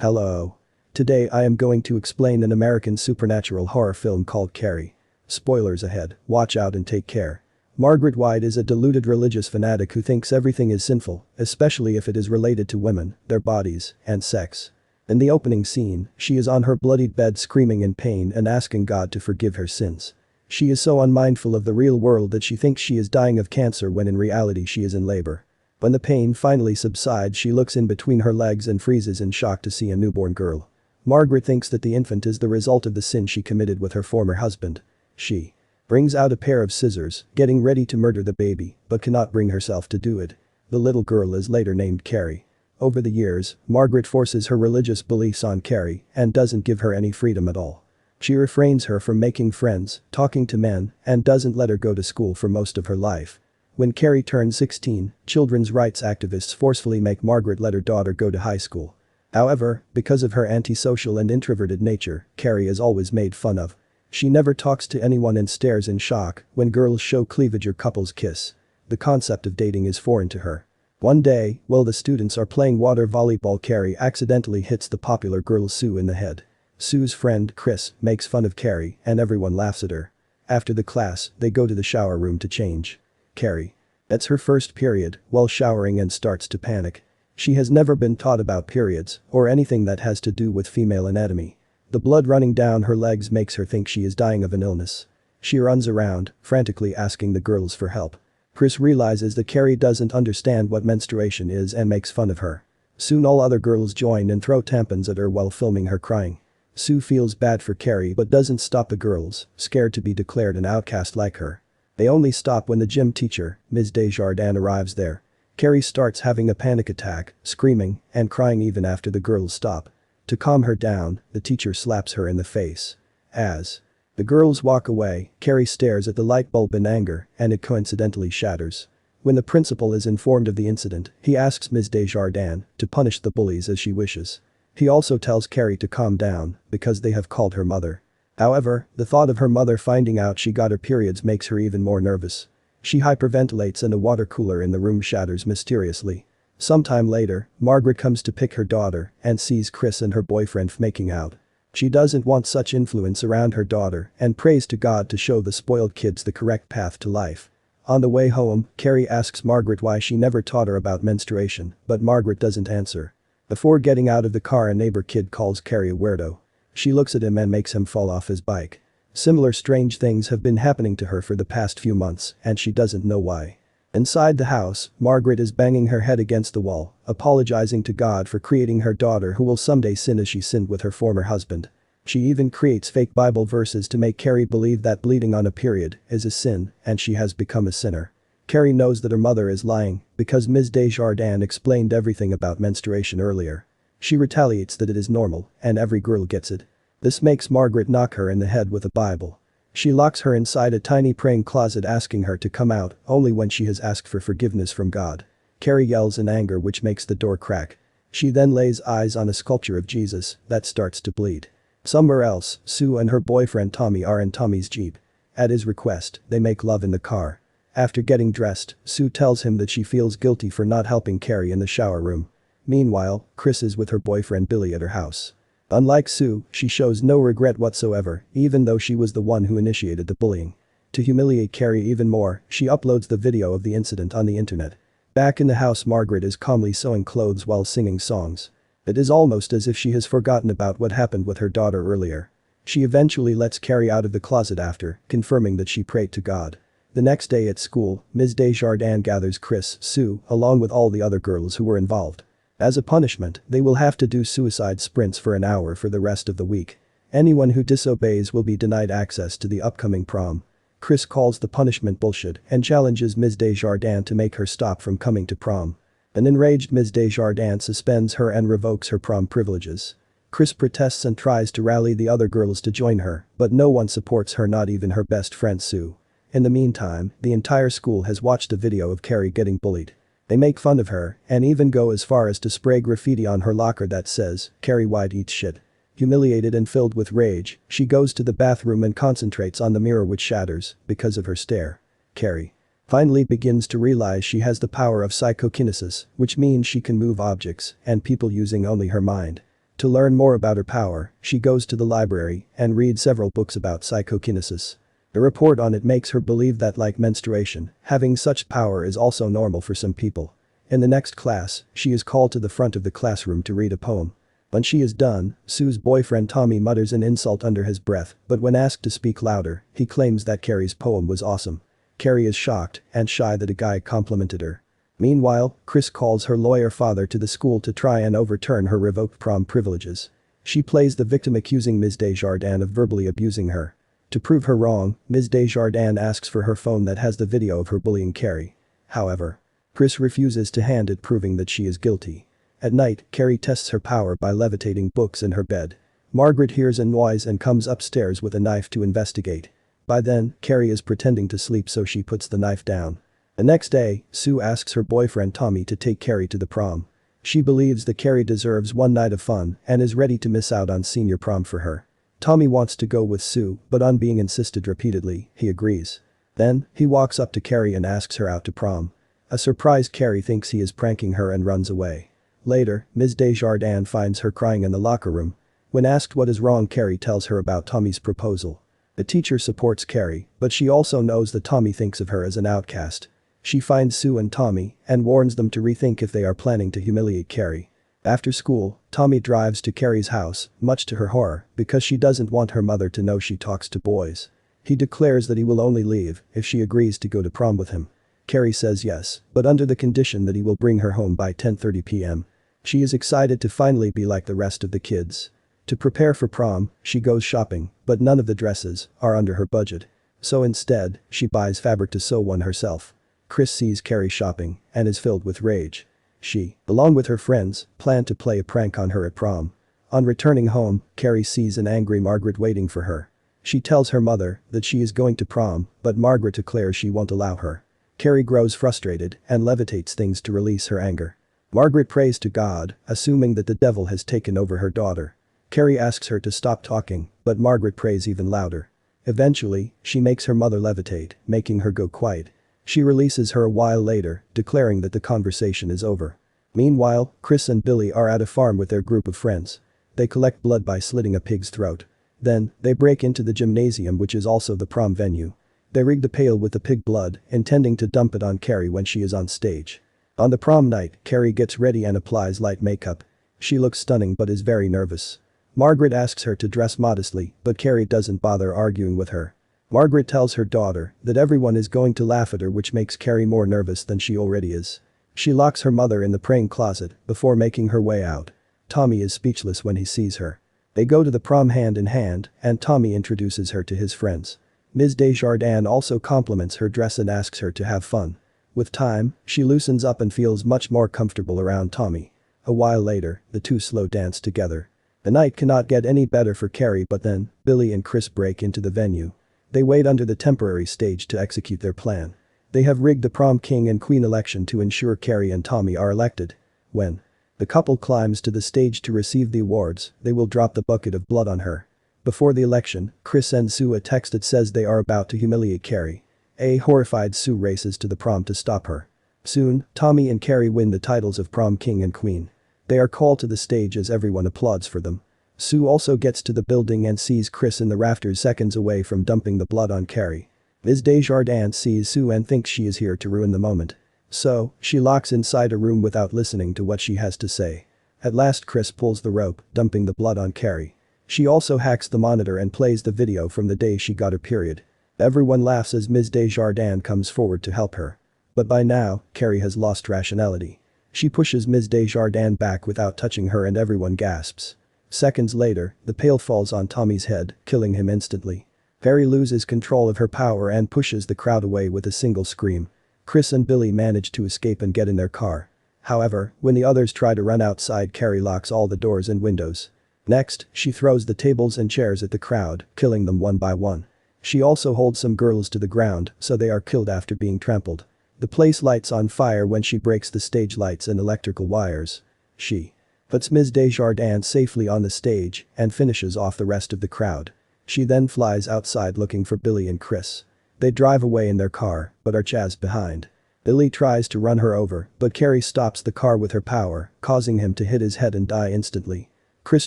Hello. Today I am going to explain an American supernatural horror film called Carrie. Spoilers ahead, watch out and take care. Margaret White is a deluded religious fanatic who thinks everything is sinful, especially if it is related to women, their bodies, and sex. In the opening scene, she is on her bloodied bed screaming in pain and asking God to forgive her sins. She is so unmindful of the real world that she thinks she is dying of cancer when in reality she is in labor. When the pain finally subsides, she looks in between her legs and freezes in shock to see a newborn girl. Margaret thinks that the infant is the result of the sin she committed with her former husband. She brings out a pair of scissors, getting ready to murder the baby, but cannot bring herself to do it. The little girl is later named Carrie. Over the years, Margaret forces her religious beliefs on Carrie and doesn't give her any freedom at all. She refrains her from making friends, talking to men, and doesn't let her go to school for most of her life. When Carrie turns 16, children's rights activists forcefully make Margaret let her daughter go to high school. However, because of her antisocial and introverted nature, Carrie is always made fun of. She never talks to anyone and stares in shock when girls show cleavage or couples kiss. The concept of dating is foreign to her. One day, while the students are playing water volleyball, Carrie accidentally hits the popular girl Sue in the head. Sue's friend, Chris, makes fun of Carrie and everyone laughs at her. After the class, they go to the shower room to change. Carrie. That's her first period while showering and starts to panic. She has never been taught about periods or anything that has to do with female anatomy. The blood running down her legs makes her think she is dying of an illness. She runs around, frantically asking the girls for help. Chris realizes that Carrie doesn't understand what menstruation is and makes fun of her. Soon all other girls join and throw tampons at her while filming her crying. Sue feels bad for Carrie but doesn't stop the girls, scared to be declared an outcast like her. They only stop when the gym teacher, Ms. Desjardins, arrives there. Carrie starts having a panic attack, screaming and crying even after the girls stop. To calm her down, the teacher slaps her in the face. As the girls walk away, Carrie stares at the light bulb in anger and it coincidentally shatters. When the principal is informed of the incident, he asks Ms. Desjardins to punish the bullies as she wishes. He also tells Carrie to calm down because they have called her mother. However, the thought of her mother finding out she got her periods makes her even more nervous. She hyperventilates and a water cooler in the room shatters mysteriously. Sometime later, Margaret comes to pick her daughter and sees Chris and her boyfriend making out. She doesn't want such influence around her daughter and prays to God to show the spoiled kids the correct path to life. On the way home, Carrie asks Margaret why she never taught her about menstruation, but Margaret doesn't answer. Before getting out of the car, a neighbor kid calls Carrie a weirdo. She looks at him and makes him fall off his bike. Similar strange things have been happening to her for the past few months and she doesn't know why. Inside the house, Margaret is banging her head against the wall, apologizing to God for creating her daughter who will someday sin as she sinned with her former husband. She even creates fake Bible verses to make Carrie believe that bleeding on a period is a sin and she has become a sinner. Carrie knows that her mother is lying because Ms. Desjardins explained everything about menstruation earlier. She retaliates that it is normal and every girl gets it. This makes Margaret knock her in the head with a Bible. She locks her inside a tiny praying closet, asking her to come out only when she has asked for forgiveness from God. Carrie yells in anger, which makes the door crack. She then lays eyes on a sculpture of Jesus that starts to bleed. Somewhere else, Sue and her boyfriend Tommy are in Tommy's Jeep. At his request, they make love in the car. After getting dressed, Sue tells him that she feels guilty for not helping Carrie in the shower room. Meanwhile, Chris is with her boyfriend Billy at her house. Unlike Sue, she shows no regret whatsoever, even though she was the one who initiated the bullying. To humiliate Carrie even more, she uploads the video of the incident on the internet. Back in the house, Margaret is calmly sewing clothes while singing songs. It is almost as if she has forgotten about what happened with her daughter earlier. She eventually lets Carrie out of the closet after confirming that she prayed to God. The next day at school, Ms. Desjardins gathers Chris, Sue, along with all the other girls who were involved. As a punishment, they will have to do suicide sprints for an hour for the rest of the week. Anyone who disobeys will be denied access to the upcoming prom. Chris calls the punishment bullshit and challenges Ms. Desjardins to make her stop from coming to prom. An enraged Ms. Desjardins suspends her and revokes her prom privileges. Chris protests and tries to rally the other girls to join her, but no one supports her, not even her best friend Sue. In the meantime, the entire school has watched a video of Carrie getting bullied. They make fun of her and even go as far as to spray graffiti on her locker that says, "Carrie White eats shit." Humiliated and filled with rage, she goes to the bathroom and concentrates on the mirror, which shatters because of her stare. Carrie finally begins to realize she has the power of psychokinesis, which means she can move objects and people using only her mind. To learn more about her power, she goes to the library and reads several books about psychokinesis. A report on it makes her believe that, like menstruation, having such power is also normal for some people. In the next class, she is called to the front of the classroom to read a poem. When she is done, Sue's boyfriend Tommy mutters an insult under his breath, but when asked to speak louder, he claims that Carrie's poem was awesome. Carrie is shocked and shy that a guy complimented her. Meanwhile, Chris calls her lawyer father to the school to try and overturn her revoked prom privileges. She plays the victim, accusing Ms. Desjardins of verbally abusing her. To prove her wrong, Ms. Desjardins asks for her phone that has the video of her bullying Carrie. However, Chris refuses to hand it, proving that she is guilty. At night, Carrie tests her power by levitating books in her bed. Margaret hears a noise and comes upstairs with a knife to investigate. By then, Carrie is pretending to sleep, so she puts the knife down. The next day, Sue asks her boyfriend Tommy to take Carrie to the prom. She believes that Carrie deserves one night of fun and is ready to miss out on senior prom for her. Tommy wants to go with Sue, but on being insisted repeatedly, he agrees. Then, he walks up to Carrie and asks her out to prom. A surprised Carrie thinks he is pranking her and runs away. Later, Ms. Desjardins finds her crying in the locker room. When asked what is wrong, Carrie tells her about Tommy's proposal. The teacher supports Carrie, but she also knows that Tommy thinks of her as an outcast. She finds Sue and Tommy and warns them to rethink if they are planning to humiliate Carrie. After school, Tommy drives to Carrie's house, much to her horror, because she doesn't want her mother to know she talks to boys. He declares that he will only leave if she agrees to go to prom with him. Carrie says yes, but under the condition that he will bring her home by 10:30 p.m. She is excited to finally be like the rest of the kids. To prepare for prom, she goes shopping, but none of the dresses are under her budget. So instead, she buys fabric to sew one herself. Chris sees Carrie shopping and is filled with rage. She, along with her friends, plan to play a prank on her at prom. On returning home, Carrie sees an angry Margaret waiting for her. She tells her mother that she is going to prom, but Margaret declares she won't allow her. Carrie grows frustrated and levitates things to release her anger. Margaret prays to God, assuming that the devil has taken over her daughter. Carrie asks her to stop talking, but Margaret prays even louder. Eventually, she makes her mother levitate, making her go quiet. She releases her a while later, declaring that the conversation is over. Meanwhile, Chris and Billy are at a farm with their group of friends. They collect blood by slitting a pig's throat. Then, they break into the gymnasium, which is also the prom venue. They rig the pail with the pig blood, intending to dump it on Carrie when she is on stage. On the prom night, Carrie gets ready and applies light makeup. She looks stunning but is very nervous. Margaret asks her to dress modestly, but Carrie doesn't bother arguing with her. Margaret tells her daughter that everyone is going to laugh at her, which makes Carrie more nervous than she already is. She locks her mother in the praying closet before making her way out. Tommy is speechless when he sees her. They go to the prom hand in hand, and Tommy introduces her to his friends. Ms. Desjardins also compliments her dress and asks her to have fun. With time, she loosens up and feels much more comfortable around Tommy. A while later, the two slow dance together. The night cannot get any better for Carrie, but then, Billy and Chris break into the venue. They wait under the temporary stage to execute their plan. They have rigged the prom king and queen election to ensure Carrie and Tommy are elected. When the couple climbs to the stage to receive the awards, they will drop the bucket of blood on her. Before the election, Chris sends Sue a text that says they are about to humiliate Carrie. A horrified Sue races to the prom to stop her. Soon, Tommy and Carrie win the titles of prom king and queen. They are called to the stage as everyone applauds for them. Sue also gets to the building and sees Chris in the rafters seconds away from dumping the blood on Carrie. Ms. Desjardins sees Sue and thinks she is here to ruin the moment. So, she locks inside a room without listening to what she has to say. At last, Chris pulls the rope, dumping the blood on Carrie. She also hacks the monitor and plays the video from the day she got her period. Everyone laughs as Ms. Desjardins comes forward to help her. But by now, Carrie has lost rationality. She pushes Ms. Desjardins back without touching her and everyone gasps. Seconds later, the pail falls on Tommy's head, killing him instantly. Carrie loses control of her power and pushes the crowd away with a single scream. Chris and Billy manage to escape and get in their car. However, when the others try to run outside, Carrie locks all the doors and windows. Next, she throws the tables and chairs at the crowd, killing them one by one. She also holds some girls to the ground, so they are killed after being trampled. The place lights on fire when she breaks the stage lights and electrical wires. She puts Ms. Desjardins safely on the stage and finishes off the rest of the crowd. She then flies outside looking for Billy and Chris. They drive away in their car, but are chased behind. Billy tries to run her over, but Carrie stops the car with her power, causing him to hit his head and die instantly. Chris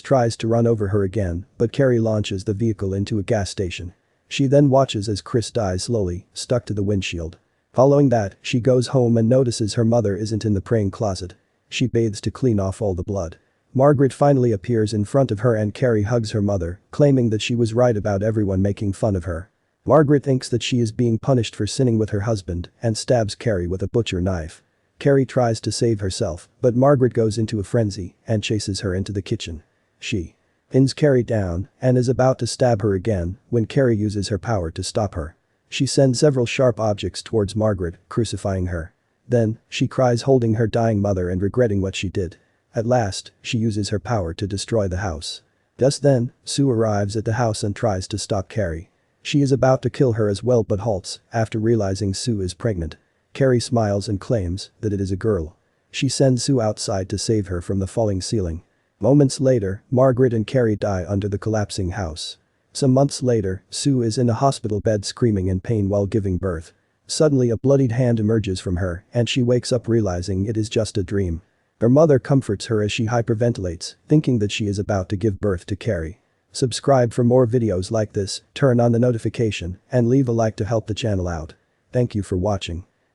tries to run over her again, but Carrie launches the vehicle into a gas station. She then watches as Chris dies slowly, stuck to the windshield. Following that, she goes home and notices her mother isn't in the praying closet. She bathes to clean off all the blood. Margaret finally appears in front of her and Carrie hugs her mother, claiming that she was right about everyone making fun of her. Margaret thinks that she is being punished for sinning with her husband and stabs Carrie with a butcher knife. Carrie tries to save herself, but Margaret goes into a frenzy and chases her into the kitchen. She pins Carrie down and is about to stab her again when Carrie uses her power to stop her. She sends several sharp objects towards Margaret, crucifying her. Then, she cries holding her dying mother and regretting what she did. At last, she uses her power to destroy the house. Just then, Sue arrives at the house and tries to stop Carrie. She is about to kill her as well but halts after realizing Sue is pregnant. Carrie smiles and claims that it is a girl. She sends Sue outside to save her from the falling ceiling. Moments later, Margaret and Carrie die under the collapsing house. Some months later, Sue is in a hospital bed screaming in pain while giving birth. Suddenly a bloodied hand emerges from her and she wakes up realizing it is just a dream. Her mother comforts her as she hyperventilates, thinking that she is about to give birth to Carrie. Subscribe for more videos like this, turn on the notification, and leave a like to help the channel out. Thank you for watching.